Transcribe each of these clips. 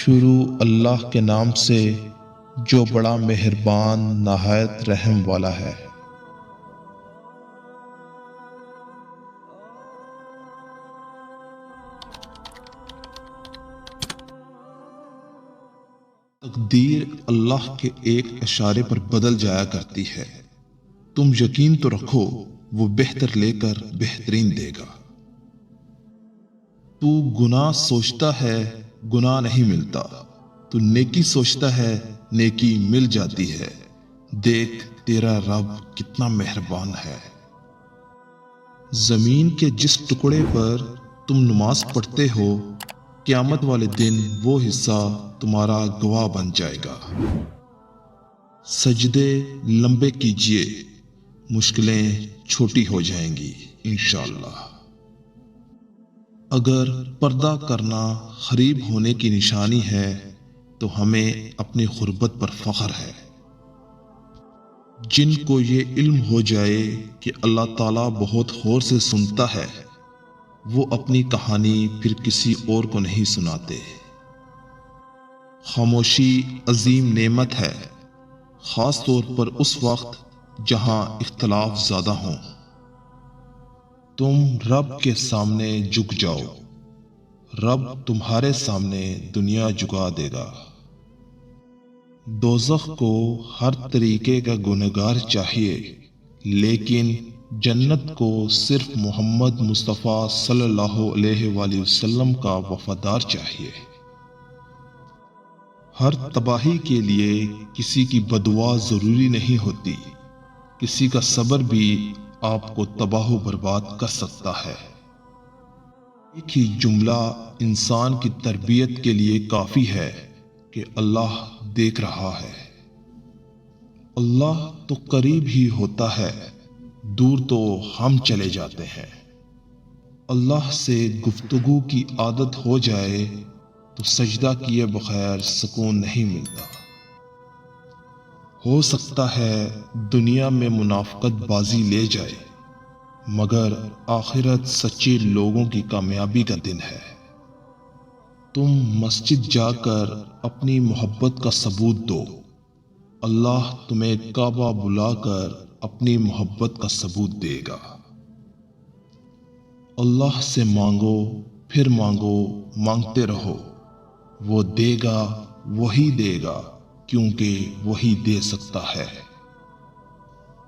شروع اللہ کے نام سے جو بڑا مہربان نہایت رحم والا ہے۔ تقدیر اللہ کے ایک اشارے پر بدل جایا کرتی ہے۔ تم یقین تو رکھو وہ بہتر لے کر بہترین دے گا۔ تو گناہ سوچتا ہے گناہ نہیں ملتا، تو نیکی سوچتا ہے نیکی مل جاتی ہے۔ دیکھ تیرا رب کتنا مہربان ہے۔ زمین کے جس ٹکڑے پر تم نماز پڑھتے ہو، قیامت والے دن وہ حصہ تمہارا گواہ بن جائے گا۔ سجدے لمبے کیجئے، مشکلیں چھوٹی ہو جائیں گی انشاءاللہ۔ اگر پردہ کرنا غریب ہونے کی نشانی ہے تو ہمیں اپنی غربت پر فخر ہے۔ جن کو یہ علم ہو جائے کہ اللہ تعالیٰ بہت غور سے سنتا ہے، وہ اپنی کہانی پھر کسی اور کو نہیں سناتے۔ خاموشی عظیم نعمت ہے، خاص طور پر اس وقت جہاں اختلاف زیادہ ہوں۔ تم رب کے سامنے جھک جاؤ، رب تمہارے سامنے دنیا جھکا دے گا۔ دوزخ کو ہر طریقے کا گنہگار چاہیے، لیکن جنت کو صرف محمد مصطفیٰ صلی اللہ علیہ وآلہ وسلم کا وفادار چاہیے۔ ہر تباہی کے لیے کسی کی بددعا ضروری نہیں ہوتی، کسی کا صبر بھی آپ کو تباہ و برباد کر سکتا ہے۔ ایک ہی جملہ انسان کی تربیت کے لیے کافی ہے کہ اللہ دیکھ رہا ہے۔ اللہ تو قریب ہی ہوتا ہے، دور تو ہم چلے جاتے ہیں۔ اللہ سے گفتگو کی عادت ہو جائے تو سجدہ کیے بغیر سکون نہیں ملتا۔ ہو سکتا ہے دنیا میں منافقت بازی لے جائے، مگر آخرت سچے لوگوں کی کامیابی کا دن ہے۔ تم مسجد جا کر اپنی محبت کا ثبوت دو، اللہ تمہیں کعبہ بلا کر اپنی محبت کا ثبوت دے گا۔ اللہ سے مانگو، پھر مانگو، مانگتے رہو، وہ دے گا، وہی دے گا، کیونکہ وہی دے سکتا ہے۔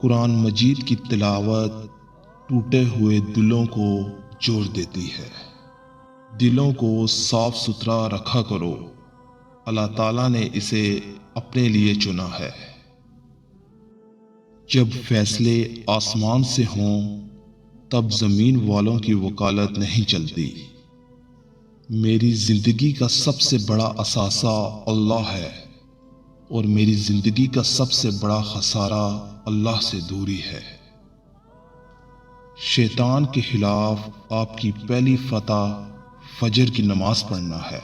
قرآن مجید کی تلاوت ٹوٹے ہوئے دلوں کو جوڑ دیتی ہے۔ دلوں کو صاف ستھرا رکھا کرو، اللہ تعالیٰ نے اسے اپنے لیے چنا ہے۔ جب فیصلے آسمان سے ہوں تب زمین والوں کی وکالت نہیں چلتی۔ میری زندگی کا سب سے بڑا اثاثہ اللہ ہے، اور میری زندگی کا سب سے بڑا خسارہ اللہ سے دوری ہے۔ شیطان کے خلاف آپ کی پہلی فتح فجر کی نماز پڑھنا ہے۔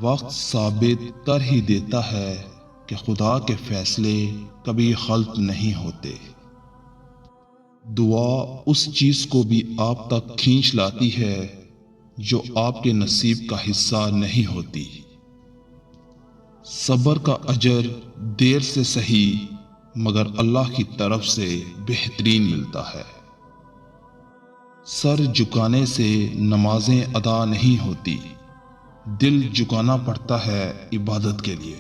وقت ثابت کر ہی دیتا ہے کہ خدا کے فیصلے کبھی غلط نہیں ہوتے۔ دعا اس چیز کو بھی آپ تک کھینچ لاتی ہے جو آپ کے نصیب کا حصہ نہیں ہوتی۔ صبر کا اجر دیر سے صحیح مگر اللہ کی طرف سے بہترین ملتا ہے۔ سر جھکانے سے نمازیں ادا نہیں ہوتی، دل جھکانا پڑتا ہے عبادت کے لیے۔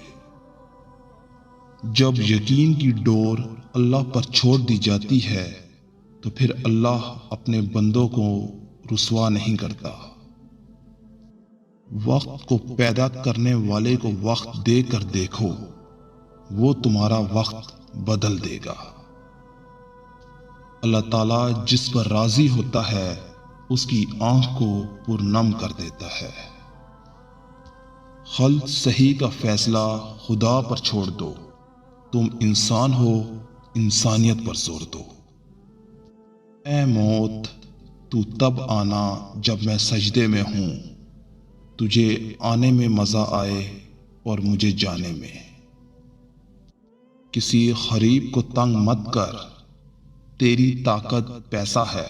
جب یقین کی ڈور اللہ پر چھوڑ دی جاتی ہے تو پھر اللہ اپنے بندوں کو رسوا نہیں کرتا۔ وقت کو پیدا کرنے والے کو وقت دے کر دیکھو، وہ تمہارا وقت بدل دے گا۔ اللہ تعالیٰ جس پر راضی ہوتا ہے اس کی آنکھ کو پرنم کر دیتا ہے۔ خلق صحیح کا فیصلہ خدا پر چھوڑ دو، تم انسان ہو، انسانیت پر زور دو۔ اے موت، تو تب آنا جب میں سجدے میں ہوں، تجھے آنے میں مزہ آئے اور مجھے جانے میں۔ کسی غریب کو تنگ مت کر، تیری طاقت پیسہ ہے،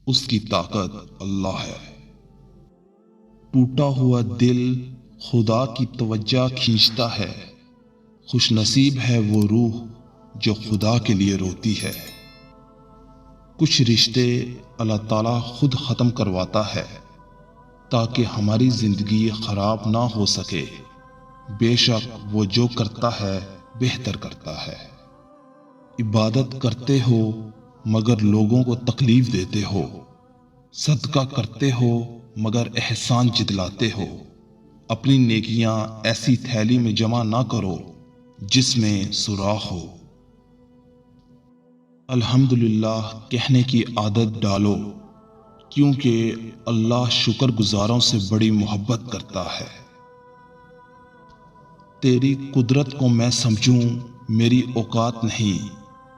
اس کی طاقت اللہ ہے۔ ٹوٹا ہوا دل خدا کی توجہ کھینچتا ہے۔ خوش نصیب ہے وہ روح جو خدا کے لیے روتی ہے۔ کچھ رشتے اللہ تعالیٰ خود ختم کرواتا ہے تاکہ ہماری زندگی خراب نہ ہو سکے۔ بے شک وہ جو کرتا ہے بہتر کرتا ہے۔ عبادت کرتے ہو مگر لوگوں کو تکلیف دیتے ہو، صدقہ کرتے ہو مگر احسان جتلاتے ہو۔ اپنی نیکیاں ایسی تھیلی میں جمع نہ کرو جس میں سوراخ ہو۔ الحمدللہ کہنے کی عادت ڈالو، کیونکہ اللہ شکر گزاروں سے بڑی محبت کرتا ہے۔ تیری قدرت کو میں سمجھوں میری اوقات نہیں،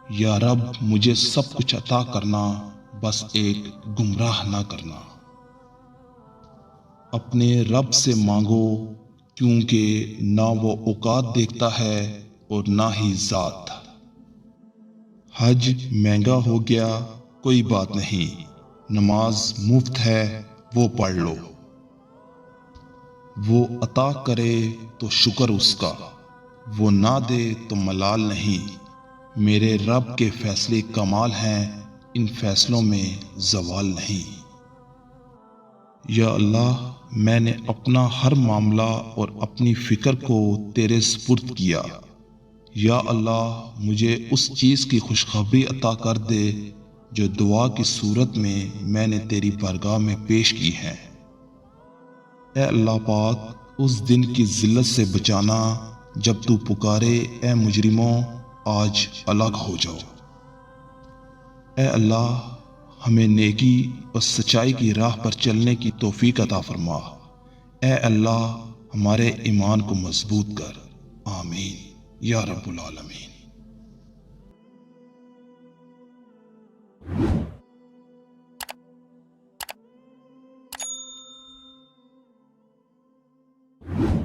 یا رب مجھے سب کچھ عطا کرنا، بس ایک گمراہ نہ کرنا۔ اپنے رب سے مانگو، کیونکہ نہ وہ اوقات دیکھتا ہے اور نہ ہی ذات۔ حج مہنگا ہو گیا کوئی بات نہیں، نماز مفت ہے وہ پڑھ لو۔ وہ عطا کرے تو شکر اس کا، وہ نہ دے تو ملال نہیں۔ میرے رب کے فیصلے کمال ہیں، ان فیصلوں میں زوال نہیں۔ یا اللہ میں نے اپنا ہر معاملہ اور اپنی فکر کو تیرے سپرد کیا۔ یا اللہ مجھے اس چیز کی خوشخبری عطا کر دے جو دعا کی صورت میں نے تیری بارگاہ میں پیش کی ہے۔ اے اللہ پاک اس دن کی ذلت سے بچانا جب تو پکارے اے مجرموں آج الگ ہو جاؤ۔ اے اللہ ہمیں نیکی اور سچائی کی راہ پر چلنے کی توفیق عطا فرما۔ اے اللہ ہمارے ایمان کو مضبوط کر، آمین یا رب العالمین۔